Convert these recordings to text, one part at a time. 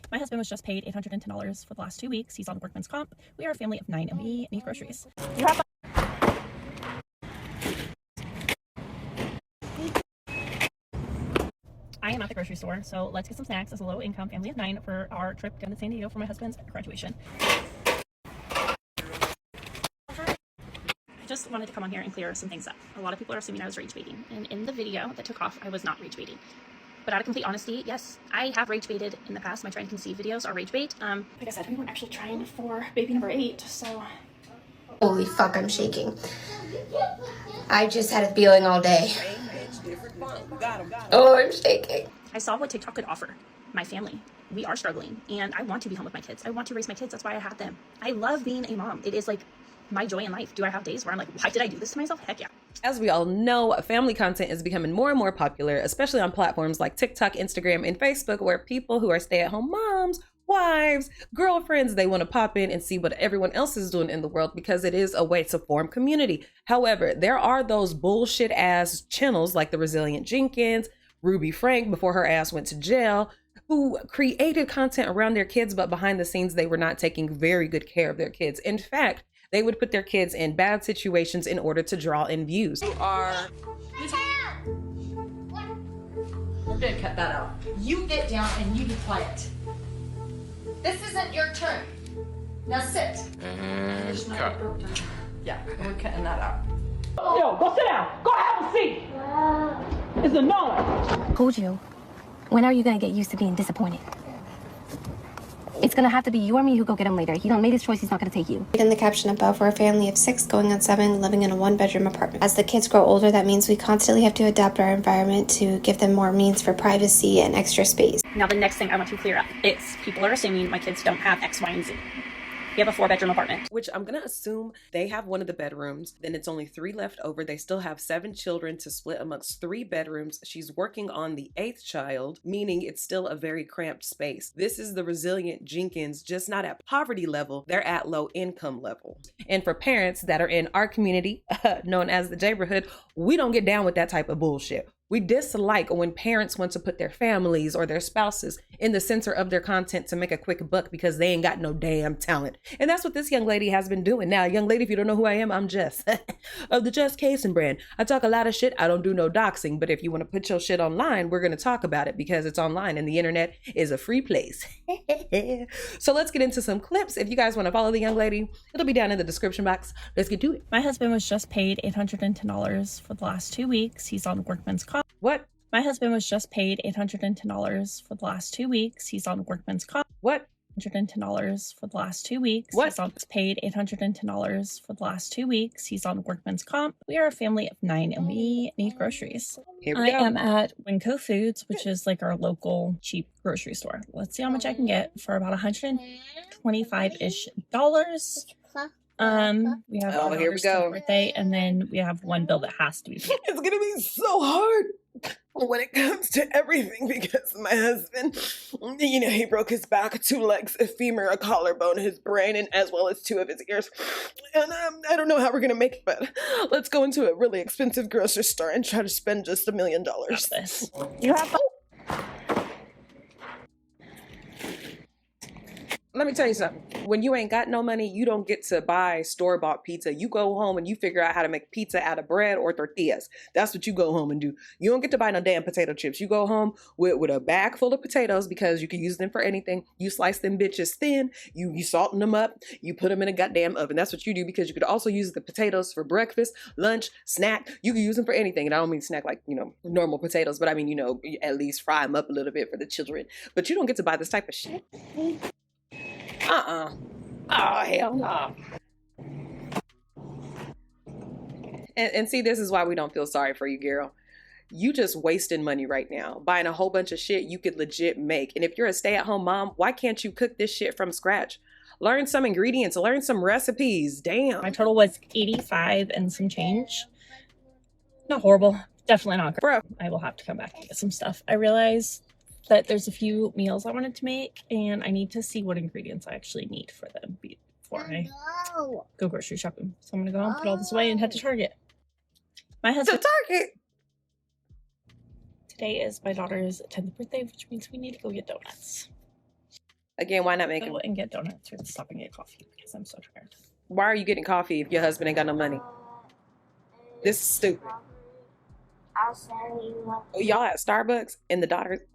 My husband was just paid $810 for the last 2 weeks. He's on workman's comp. We are a family of 9 and we need groceries. You have I am at the grocery store, so let's get some snacks as a low-income family of 9 for our trip down to San Diego for my husband's graduation. I just wanted to come on here and clear some things up. A lot of people are assuming I was rage baiting, and in the video that took off, I was not rage baiting. But out of complete honesty, yes, I have rage baited in the past. My try and conceive videos are rage bait. Like I said, we weren't actually trying for baby number 8, so. Holy fuck, I'm shaking. I just had a feeling all day. Oh, I'm shaking. I saw what TikTok could offer my family. We are struggling, and I want to be home with my kids. I want to raise my kids. That's why I had them. I love being a mom. It is like my joy in life. Do I have days where I'm like, why did I do this to myself? Heck yeah. As we all know, family content is becoming more and more popular, especially on platforms like TikTok, Instagram, and Facebook, where people who are stay-at-home moms, wives, girlfriends, they want to pop in and see what everyone else is doing in the world because it is a way to form community. However, there are those bullshit ass channels like the Resilient Jenkins, Ruby Frank before her ass went to jail, who created content around their kids, but behind the scenes, they were not taking very good care of their kids. In fact, they would put their kids in bad situations in order to draw in views. We're gonna cut that out. You get down and you be quiet. This isn't your turn. Now sit. And cut. Yeah, we're cutting that out. Yo, go sit down. Go have a seat. It's a no. Told you. When are you gonna get used to being disappointed? It's gonna have to be you or me who go get him later. He done made his choice, he's not gonna take you. In the caption above, we're a family of 6 going on 7 living in a 1-bedroom apartment. As the kids grow older, that means we constantly have to adapt our environment to give them more means for privacy and extra space. Now the next thing I want to clear up is people are assuming my kids don't have X, Y, and Z. We have a 4-bedroom apartment. Which I'm gonna assume they have one of the bedrooms, then it's only 3 left over. They still have 7 children to split amongst 3 bedrooms. She's working on the 8th child, meaning it's still a very cramped space. This is the Resilient Jenkins, just not at poverty level, they're at low income level. And for parents that are in our community, known as the neighborhood, we don't get down with that type of bullshit. We dislike when parents want to put their families or their spouses in the center of their content to make a quick buck because they ain't got no damn talent. And that's what this young lady has been doing. Now, young lady, if you don't know who I am, I'm Jess of the Jess Kaysen brand. I talk a lot of shit. I don't do no doxing, but if you want to put your shit online, we're going to talk about it because it's online and the internet is a free place. So let's get into some clips. If you guys want to follow the young lady, it'll be down in the description box. Let's get to it. My husband was just paid $810 for the last 2 weeks. He's on workman's comp. What? My husband was just paid $810 for the last 2 weeks. He's on workman's comp. What? $810 for the last 2 weeks. What? He's paid $810 for the last 2 weeks. He's on workman's comp. We are a family of 9 and we need groceries. Here we go. I am at Winco Foods, which is like our local cheap grocery store. Let's see how much I can get for about $125-ish. We have our here we go. birthday, and then we have one bill that has to be paid. It's gonna be so hard when it comes to everything because my husband, you know, he broke his back, 2 legs, a femur, a collarbone, his brain, and as well as 2 of his ears. And I don't know how we're gonna make it, but let's go into a really expensive grocery store and try to spend just $1 million. This. You have. Let me tell you something. When you ain't got no money, you don't get to buy store-bought pizza. You go home and you figure out how to make pizza out of bread or tortillas. That's what you go home and do. You don't get to buy no damn potato chips. You go home with a bag full of potatoes because you can use them for anything. You slice them bitches thin. You salten them up. You put them in a goddamn oven. That's what you do because you could also use the potatoes for breakfast, lunch, snack. You can use them for anything. And I don't mean snack like, you know, normal potatoes, but I mean, you know, at least fry them up a little bit for the children. But you don't get to buy this type of shit. Oh, hell no. And see, this is why we don't feel sorry for you, girl. You just wasting money right now, buying a whole bunch of shit you could legit make. And if you're a stay-at-home mom, why can't you cook this shit from scratch? Learn some ingredients, learn some recipes. Damn. My total was 85 and some change. Not horrible. Definitely not great. Bruh. I will have to come back and get some stuff. I realized that there's a few meals I wanted to make, and I need to see what ingredients I actually need for them before I go grocery shopping. So I'm gonna go and put all this away and head to Target. My husband. To Target. Today is my daughter's 10th birthday, which means we need to go get donuts. Again, why not make Go him? and get donuts or stop and get coffee because I'm so tired. Why are you getting coffee if your husband ain't got no money? This is stupid. Oh, y'all at Starbucks and the daughter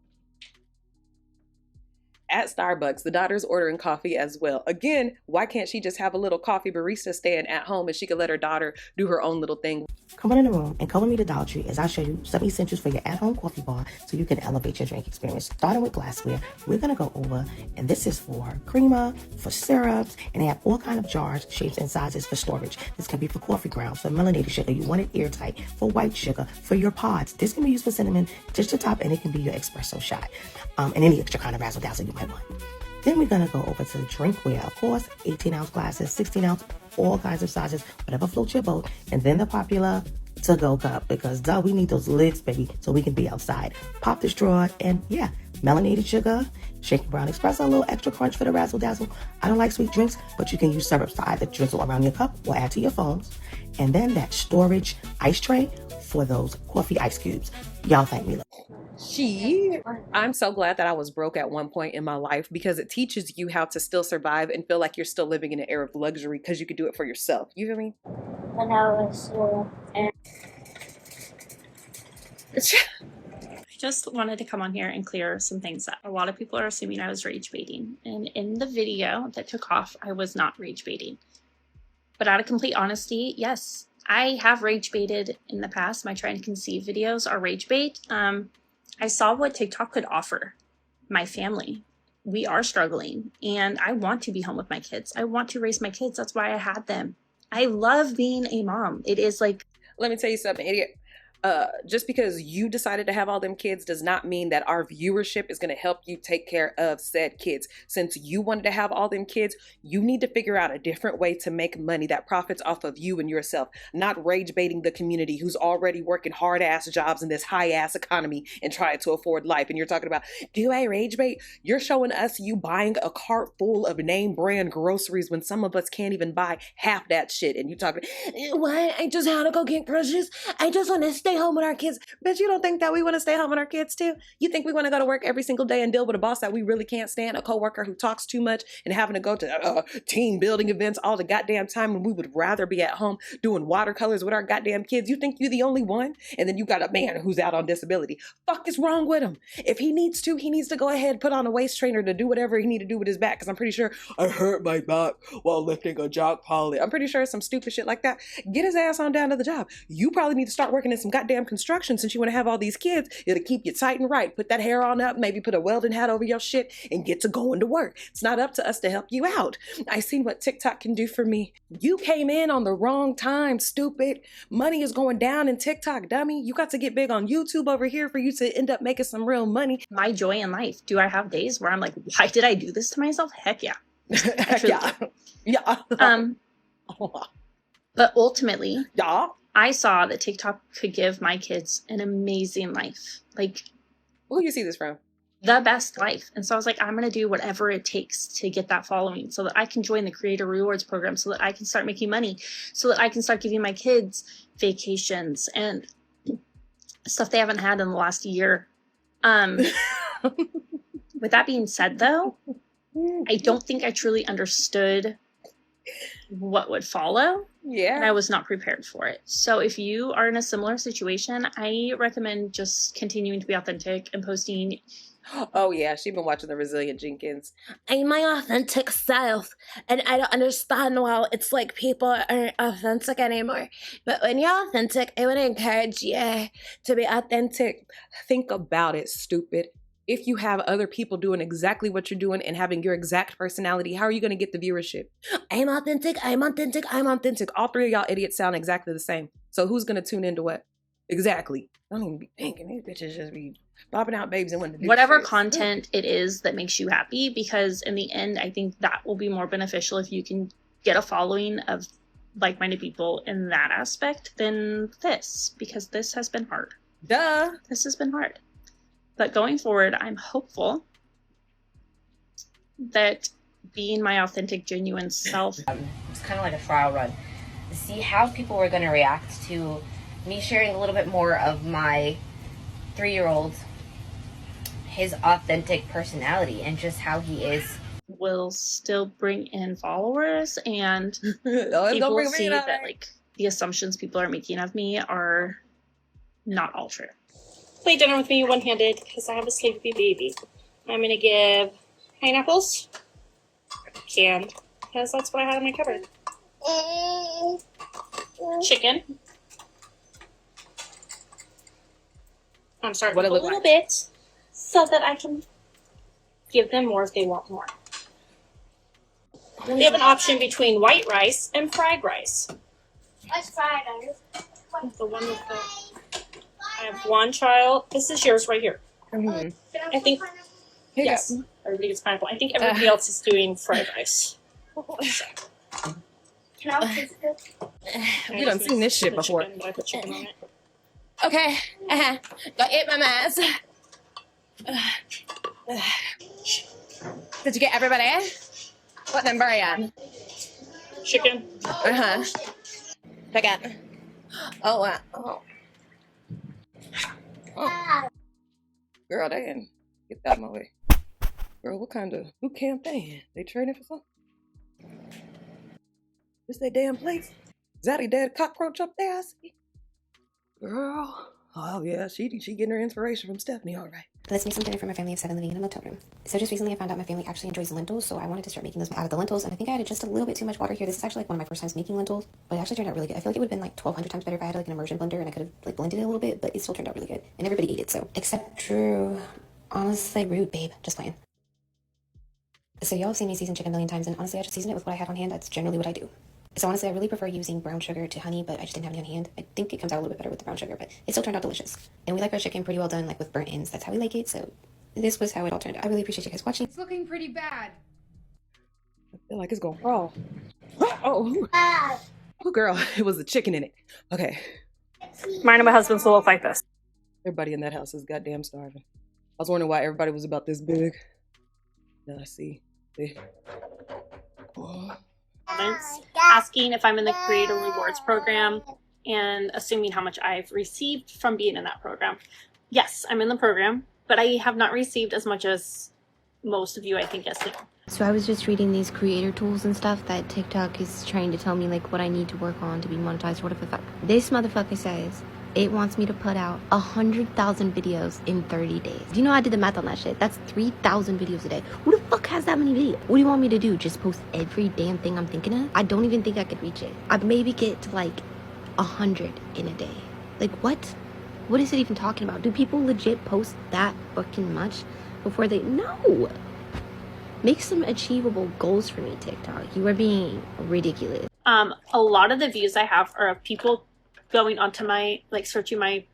at Starbucks, the daughter's ordering coffee as well. Again, why can't she just have a little coffee barista stand at home and she could let her daughter do her own little thing? Come on in the room and come with me to Dollar Tree as I show you some essentials for your at-home coffee bar so you can elevate your drink experience. Starting with glassware, we're going to go over, and this is for creamer, for syrups, and they have all kinds of jars, shapes, and sizes for storage. This can be for coffee grounds, for melanated sugar, you want it airtight, for white sugar, for your pods. This can be used for cinnamon, just the top, and it can be your espresso shot, and any extra kind of razzle-dazzle you might want. Then we're going to go over to drinkware, of course, 18-ounce glasses, 16-ounce, all kinds of sizes, whatever floats your boat. And then the popular to-go cup, because duh, we need those lids, baby, so we can be outside. Pop the straw, and yeah, melanated sugar, shaken brown espresso, a little extra crunch for the razzle-dazzle. I don't like sweet drinks, but you can use syrups to either drizzle around your cup or add to your foams. And then that storage ice tray for those coffee ice cubes. Y'all thank me. I'm so glad that I was broke at one point in my life because it teaches you how to still survive and feel like you're still living in an era of luxury because you can do it for yourself. You feel me? When I was I just wanted to come on here and clear some things up. A lot of people are assuming I was rage baiting, and in the video that took off, I was not rage baiting. But out of complete honesty, yes, I have rage baited in the past. My trying to conceive videos are rage bait. I saw what TikTok could offer my family. We are struggling, and I want to be home with my kids. I want to raise my kids. That's why I had them. I love being a mom. It is like, let me tell you something, idiot. Just because you decided to have all them kids does not mean that our viewership is going to help you take care of said kids. Since you wanted to have all them kids, you need to figure out a different way to make money that profits off of you and yourself, not rage baiting the community who's already working hard ass jobs in this high ass economy and trying to afford life. And you're talking about, do I rage bait? You're showing us you buying a cart full of name brand groceries when some of us can't even buy half that shit. And you talking, what? I just had to go get groceries. I just want to stay home with our kids. But you don't think that we want to stay home with our kids too? You think we want to go to work every single day and deal with a boss that we really can't stand, a coworker who talks too much, and having to go to team building events all the goddamn time when we would rather be at home doing watercolors with our goddamn kids? You think you're the only one? And then you got a man who's out on disability. Fuck is wrong with him? If he needs to go ahead and put on a waist trainer to do whatever he need to do with his back, because I'm pretty sure I hurt my back while lifting a jock poly. I'm pretty sure some stupid shit like that. Get his ass on down to the job. You probably need to start working in some goddamn construction since you want to have all these kids. It'll keep you tight and right. Put that hair on up, maybe put a welding hat over your shit and get to going to work. It's not up to us to help you out. I seen what TikTok can do for me. You came in on the wrong time, stupid. Money is going down in TikTok, dummy. You got to get big on YouTube over here for you to end up making some real money. my joy in life. Do I have days where I'm like, why did I do this to myself? Heck yeah. Yeah. But ultimately, Yeah. I saw that TikTok could give my kids an amazing life, like Who you see this from? the best life. And so I was like, I'm going to do whatever it takes to get that following so that I can join the creator rewards program, so that I can start making money, so that I can start giving my kids vacations and stuff they haven't had in the last year. With that being said, though, I don't think I truly understood what would follow. Yeah. And I was not prepared for it. So if you are in a similar situation, I recommend just continuing to be authentic and posting. Oh yeah, she's been watching the Resilient Jenkins. I'm my authentic self, and I don't understand why it's like people aren't authentic anymore. But when you're authentic, I would encourage you to be authentic. Think about it, stupid. If you have other people doing exactly what you're doing and having your exact personality, how are you going to get the viewership? I'm authentic, I'm authentic, I'm authentic. All three of y'all idiots sound exactly the same. So who's going to tune into what? Exactly. I don't even be thinking. These bitches just be popping out babies and wanting to do Whatever shit. content it is that makes you happy, because in the end, I think that will be more beneficial if you can get a following of like-minded people in that aspect than this, because this has been hard. Duh. This has been hard. But going forward, I'm hopeful that being my authentic, genuine self. It's kind of like a trial run to see how people were going to react to me sharing a little bit more of my 3-year-old, his authentic personality and just how he is will still bring in followers, and Oh, it's people gonna will bring me see in, all that right. like the assumptions people are making of me are not all true. Play dinner with me one-handed because I have a sleepy baby. I'm gonna give pineapples, canned, because that's what I had in my cupboard. Chicken. I'm starting What it with a look little like? bit so that I can give them more if they want more. They have an option between white rice and fried rice. What's fried rice? The one with the... I have one child. This is yours right here. Mhm. I think... Here you Yes. go. Everybody gets pineapple. I think everybody else is doing fried rice. Can I taste it? We done seen this shit before. Chicken, but I put chicken on it. Okay. Go eat my mess. Did you get everybody? What number are you on? Chicken. Uh-huh. Chicken. Oh, wow. Oh. Girl, they didn't get that my way. Girl, what kind of boot camp they in? They training for something? This their damn place? Is that a dead cockroach up there I see? Girl. Oh, yeah, she getting her inspiration from Stephanie, all right. Let's make some dinner for my family of 7 living in a motel room. So just recently I found out my family actually enjoys lentils, so I wanted to start making those out of the lentils, and I think I added just a little bit too much water here. This is actually like one of my first times making lentils, but it actually turned out really good. I feel like it would have been like 1,200 times better if I had like an immersion blender and I could have like blended it a little bit, but it still turned out really good. And everybody ate it, so. Except Drew. Honestly, rude, babe. Just playing. So y'all have seen me season chicken a million times, and honestly I just season it with what I have on hand. That's generally what I do. So honestly, I really prefer using brown sugar to honey, but I just didn't have any on hand. I think it comes out a little bit better with the brown sugar, but it still turned out delicious. And we like our chicken pretty well done, like with burnt ends. That's how we like it, so this was how it all turned out. I really appreciate you guys watching. It's looking pretty bad. I feel like it's gonna fall. Oh, oh, girl, it was the chicken in it. Okay. Mine and my husband's will look like this. Everybody in that house is goddamn starving. I was wondering why everybody was about this big. Now I see. Oh. Comments asking if I'm in the Creator Rewards program and assuming how much I've received from being in that program. Yes, I'm in the program, but I have not received as much as most of you, I think, assume. So I was just reading these creator tools and stuff that TikTok is trying to tell me like what I need to work on to be monetized, whatever the fuck. This motherfucker says it wants me to put out 100,000 videos in 30 days. Do you know I did the math on that shit? That's 3,000 videos a day. Who the fuck has that many videos? What do you want me to do? Just post every damn thing I'm thinking of? I don't even think I could reach it. I'd maybe get to like 100 in a day. Like what? What is it even talking about? Do people legit post that fucking much before they... No! Make some achievable goals for me, TikTok. You are being ridiculous. A lot of the views I have are of people going onto my, like, searching my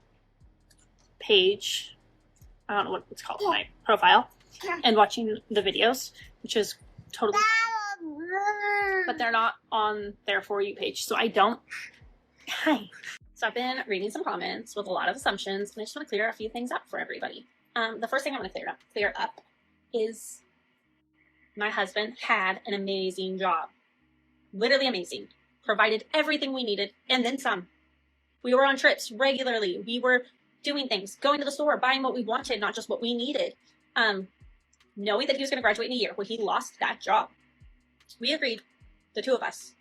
page, I don't know what it's called, my profile, and watching the videos, which is totally fine. But they're not on their For You page, so I don't. Hi. So I've been reading some comments with a lot of assumptions, and I just want to clear a few things up for everybody. The first thing I want to clear up is my husband had an amazing job. Literally amazing. Provided everything we needed, and then some. We were on trips regularly. We were doing things, going to the store, buying what we wanted, not just what we needed. Knowing that he was going to graduate in a year when he lost that job, we agreed, the two of us,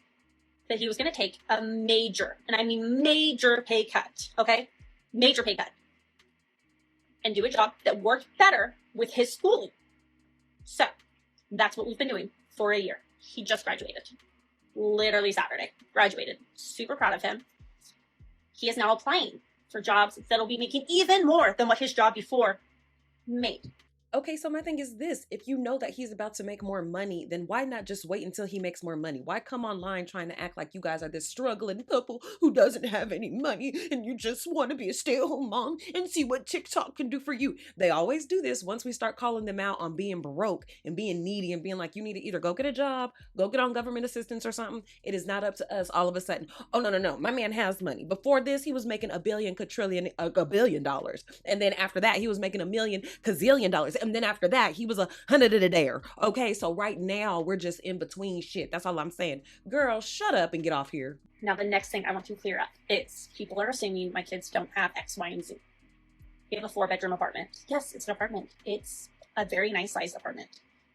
that he was going to take a major, and I mean major pay cut, okay? Major pay cut. And do a job that worked better with his schooling. So, that's what we've been doing for a year. He just graduated. Literally Saturday. Graduated. Super proud of him. He is now applying for jobs that'll be making even more than what his job before made. Okay, so my thing is this. If you know that he's about to make more money, then why not just wait until he makes more money? Why come online trying to act like you guys are this struggling couple who doesn't have any money and you just want to be a stay-at-home mom and see what TikTok can do for you? They always do this once we start calling them out on being broke and being needy and being like, you need to either go get a job, go get on government assistance or something. It is not up to us all of a sudden. Oh, no. My man has money. Before this, he was making a billion dollars. And then after that, he was making $1 million gazillion dollars. And then after that, he was 100 a dare. Okay, so right now, we're just in between shit. That's all I'm saying. Girl, shut up and get off here. Now, the next thing I want to clear up is people are assuming my kids don't have X, Y, and Z. We have a 4-bedroom apartment. Yes, it's an apartment. It's a very nice sized apartment.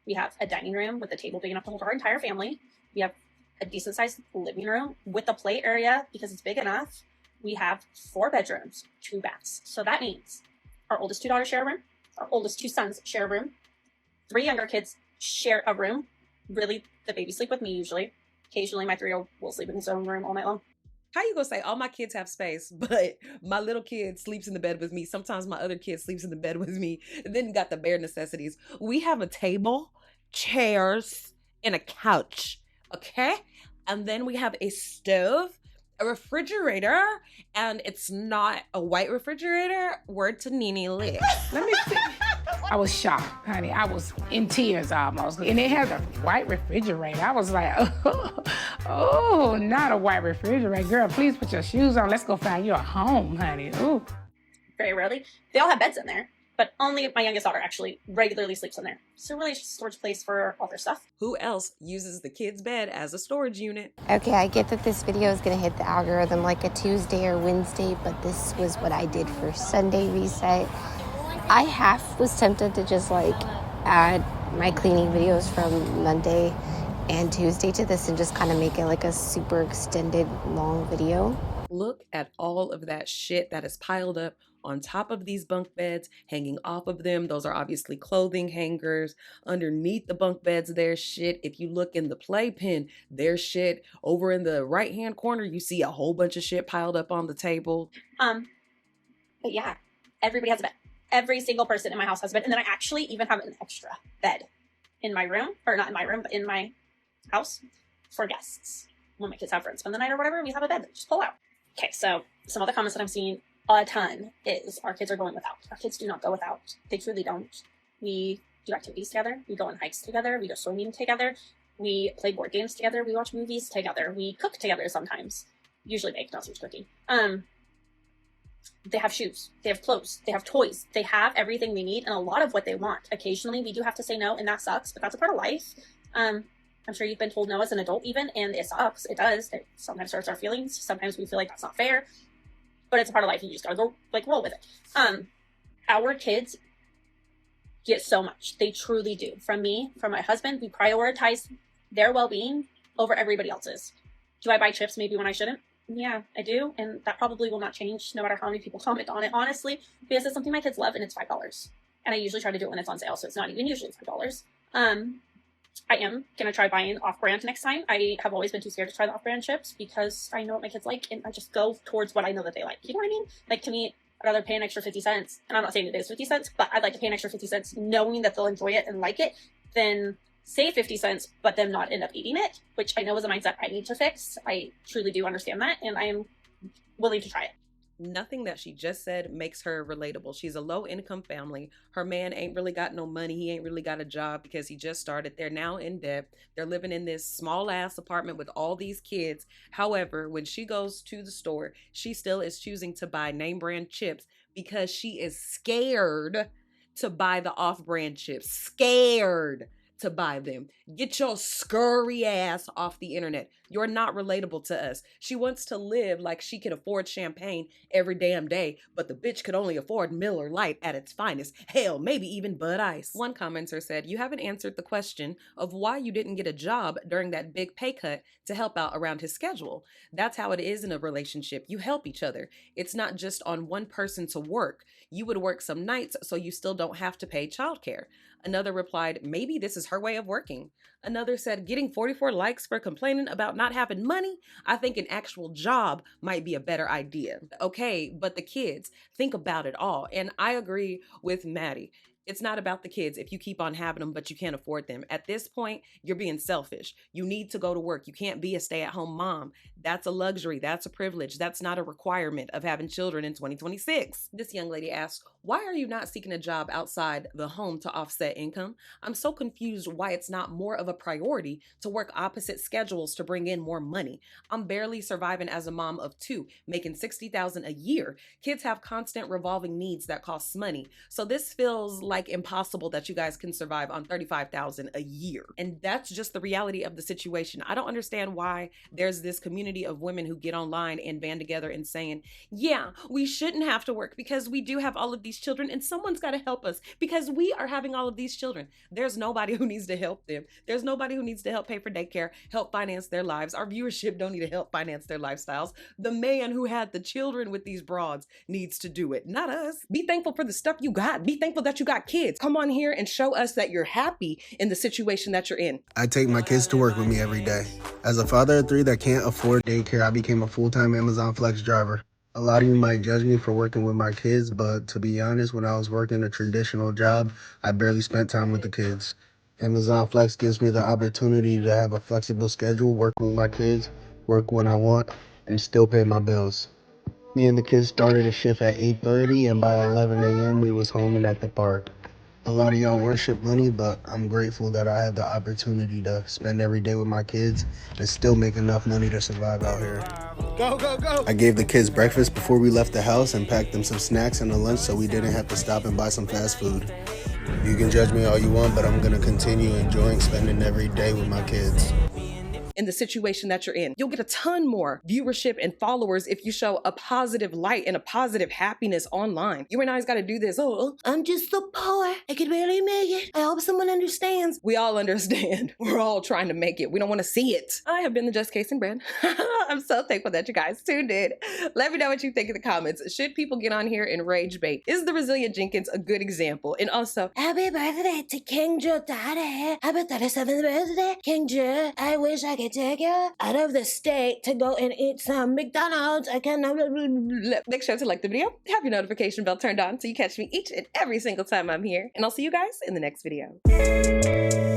We have a dining room with a table big enough to hold our entire family. We have a decent sized living room with a play area because it's big enough. We have 4 bedrooms, 2 baths. So that means our oldest 2 daughters share a room. Our oldest 2 sons share a room. 3 younger kids share a room. Really, the babies sleep with me usually. Occasionally, my 3-year-old will sleep in his own room all night long. How you gonna say all my kids have space, but my little kid sleeps in the bed with me? Sometimes my other kid sleeps in the bed with me. And then got the bare necessities. We have a table, chairs, and a couch. Okay? And then we have a stove, a refrigerator, and it's not a white refrigerator. Word to Nene Lit. Let me see. I was shocked, honey. I was in tears almost. And they had a white refrigerator. I was like, oh, not a white refrigerator. Girl, please put your shoes on. Let's go find you a home, honey. Ooh. Very rarely. They all have beds in there, but only my youngest daughter actually regularly sleeps in there. So really it's just a storage place for all their stuff. Who else uses the kid's bed as a storage unit? Okay, I get that this video is gonna hit the algorithm like a Tuesday or Wednesday, but this was what I did for Sunday reset. I half was tempted to just like add my cleaning videos from Monday and Tuesday to this and just kind of make it like a super extended long video. Look at all of that shit that is piled up on top of these bunk beds, hanging off of them. Those are obviously clothing hangers. Underneath the bunk beds, there's shit. If you look in the playpen, there's shit. Over in the right-hand corner, you see a whole bunch of shit piled up on the table. But yeah, everybody has a bed. Every single person in my house has a bed. And then I actually even have an extra bed in my room, or not in my room, but in my house for guests. When my kids have friends spend the night or whatever, we have a bed that we just pull out. Okay, so some other comments that I'm seeing a ton is our kids are going without. Our kids do not go without. They truly don't. We do activities together. We go on hikes together. We go swimming together. We play board games together. We watch movies together. We cook together sometimes. Usually bake, not so much cooking. They have shoes. They have clothes. They have toys. They have everything they need and a lot of what they want. Occasionally, we do have to say no, and that sucks, but that's a part of life. I'm sure you've been told no as an adult even, and it sucks. It does. It sometimes hurts our feelings. Sometimes we feel like that's not fair, but it's a part of life and you just gotta go, like, roll with it. Our kids get so much. They truly do. From me, from my husband, we prioritize their well-being over everybody else's. Do I buy chips maybe when I shouldn't? Yeah, I do, and that probably will not change no matter how many people comment on it, honestly, because it's something my kids love and it's $5. And I usually try to do it when it's on sale, so it's not even usually $5. I am going to try buying off-brand next time. I have always been too scared to try the off-brand chips because I know what my kids like, and I just go towards what I know that they like. You know what I mean? Like, to me, I'd rather pay an extra 50 cents, and I'm not saying it is 50 cents, but I'd like to pay an extra 50 cents knowing that they'll enjoy it and like it than save 50 cents, but then not end up eating it, which I know is a mindset I need to fix. I truly do understand that, and I am willing to try it. Nothing that she just said makes her relatable. She's a low-income family. Her man ain't really got no money. He ain't really got a job because he just started. They're now in debt. They're living in this small-ass apartment with all these kids. However, when she goes to the store, she still is choosing to buy name-brand chips because she is scared to buy the off-brand chips. Scared to buy them. Get your scurry ass off the internet. You're not relatable to us. She wants to live like she can afford champagne every damn day, but the bitch could only afford Miller Lite at its finest. Hell, maybe even Bud Ice. One commenter said, you haven't answered the question of why you didn't get a job during that big pay cut to help out around his schedule. That's how it is in a relationship. You help each other. It's not just on one person to work. You would work some nights so you still don't have to pay childcare. Another replied, maybe this is her way of working. Another said, getting 44 likes for complaining about not having money? I think an actual job might be a better idea. Okay, but the kids, think about it all. And I agree with Maddie. It's not about the kids if you keep on having them, but you can't afford them. At this point, you're being selfish. You need to go to work. You can't be a stay-at-home mom. That's a luxury. That's a privilege. That's not a requirement of having children in 2026. This young lady asked, why are you not seeking a job outside the home to offset income? I'm so confused why it's not more of a priority to work opposite schedules to bring in more money. I'm barely surviving as a mom of 2, making $60,000 a year. Kids have constant revolving needs that costs money. So this feels like impossible that you guys can survive on $35,000 a year. And that's just the reality of the situation. I don't understand why there's this community of women who get online and band together and saying, yeah, we shouldn't have to work because we do have all of these children and someone's got to help us because we are having all of these children. There's nobody who needs to help them. There's nobody who needs to help pay for daycare, help finance their lives. Our viewership don't need to help finance their lifestyles. The man who had the children with these broads needs to do it, not us. Be thankful for the stuff you got. Be thankful that you got kids. Come on here and show us that you're happy in the situation that you're in. I take my kids to work with me every day. As a father of 3 that can't afford daycare, I became a full-time Amazon Flex driver. A lot of you might judge me for working with my kids, but to be honest, when I was working a traditional job, I barely spent time with the kids. Amazon Flex gives me the opportunity to have a flexible schedule, work with my kids, work when I want, and still pay my bills. Me and the kids started a shift at 8:30, and by 11 a.m. we was home and at the park. A lot of y'all worship money, but I'm grateful that I have the opportunity to spend every day with my kids and still make enough money to survive out here. Go, go, go! I gave the kids breakfast before we left the house and packed them some snacks and a lunch so we didn't have to stop and buy some fast food. You can judge me all you want, but I'm gonna continue enjoying spending every day with my kids. In the situation that you're in, you'll get a ton more viewership and followers if you show a positive light and a positive happiness online. You and I's got to do this. Oh, I'm just so poor. I could barely make it. I hope someone understands. We all understand. We're all trying to make it. We don't want to see it. I have been the Just Case and Brand. I'm so thankful that you guys tuned in. Let me know what you think in the comments. Should people get on here and rage bait? Is the Resilient Jenkins a good example? And also, happy birthday to King Joe Daddy. Happy 37th birthday, King Joe. I wish I could take you out of the state to go and eat some McDonald's. I cannot. Make sure to like the video, have your notification bell turned on so you catch me each and every single time I'm here. And I'll see you guys in the next video.